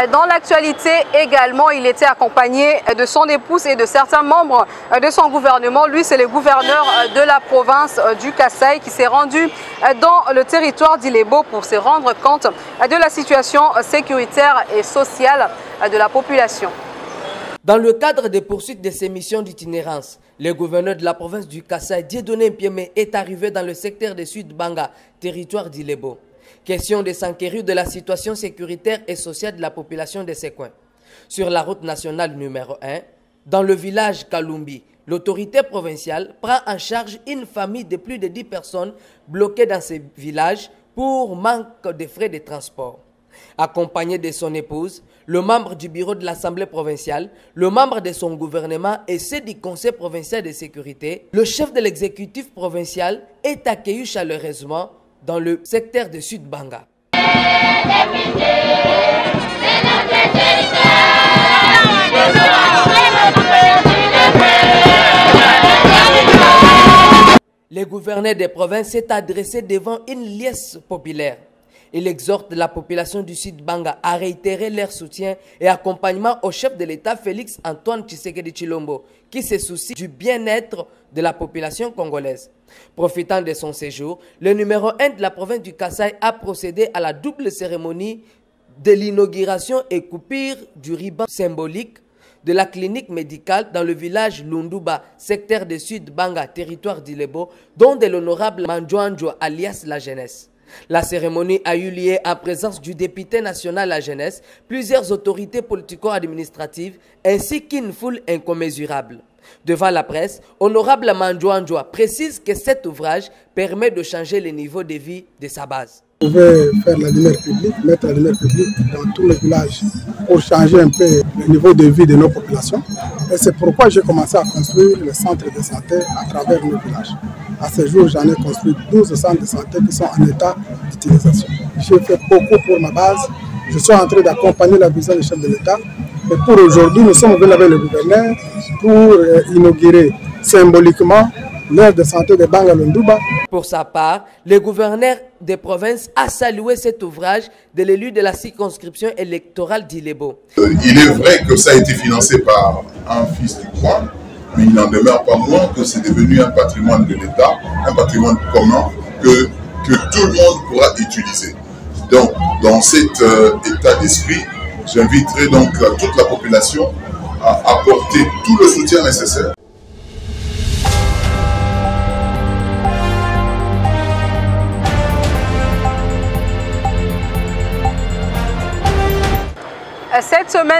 Dans l'actualité également, il était accompagné de son épouse et de certains membres de son gouvernement. Lui, c'est le gouverneur de la province du Kasaï qui s'est rendu dans le territoire d'Ilebo pour se rendre compte de la situation sécuritaire et sociale de la population. Dans le cadre des poursuites de ses missions d'itinérance, le gouverneur de la province du Kasaï, Dieudonné Mpieme, est arrivé dans le secteur de Sud-Banga, territoire d'Ilebo. Question de s'enquérir de la situation sécuritaire et sociale de la population de ces coins. Sur la route nationale numéro 1, dans le village Kalumbi, l'autorité provinciale prend en charge une famille de plus de 10 personnes bloquées dans ce village pour manque de frais de transport. Accompagné de son épouse, le membre du bureau de l'Assemblée provinciale, le membre de son gouvernement et ceux du Conseil provincial de sécurité, le chef de l'exécutif provincial est accueilli chaleureusement dans le secteur de Sud-Banga. Le gouverneur des provinces s'est adressé devant une liesse populaire. Il exhorte la population du Sud-Banga à réitérer leur soutien et accompagnement au chef de l'État Félix Antoine Tshisekedi Tshilombo, qui se soucie du bien-être de la population congolaise. Profitant de son séjour, le numéro 1 de la province du Kasaï a procédé à la double cérémonie de l'inauguration et coupure du ruban symbolique de la clinique médicale dans le village Lunduba, secteur de Sud-Banga, territoire d'Ilebo, dont de l'honorable Manjoanjo alias la jeunesse. La cérémonie a eu lieu en présence du député national à la jeunesse, plusieurs autorités politico-administratives ainsi qu'une foule incommensurable. Devant la presse, honorable Manjoanjo précise que cet ouvrage permet de changer le niveau de vie de sa base. Vous pouvez faire la lumière publique, mettre la lumière publique dans tous les villages pour changer un peu le niveau de vie de nos populations. Et c'est pourquoi j'ai commencé à construire le centre de santé à travers nos villages. À ce jour, j'en ai construit 12 centres de santé qui sont en état d'utilisation. J'ai fait beaucoup pour ma base. Je suis en train d'accompagner la vision du chef de l'État. Et pour aujourd'hui, nous sommes venus avec le gouverneur pour inaugurer symboliquement l'aire de santé de Banga-Lunduba. Pour sa part, le gouverneur des provinces a salué cet ouvrage de l'élu de la circonscription électorale d'Ilebo. Il est vrai que ça a été financé par un fils du coin, mais il n'en demeure pas moins que c'est devenu un patrimoine de l'État, un patrimoine commun que tout le monde pourra utiliser. Donc, dans cet état d'esprit, j'inviterai donc toute la population à apporter tout le soutien nécessaire. Cette semaine,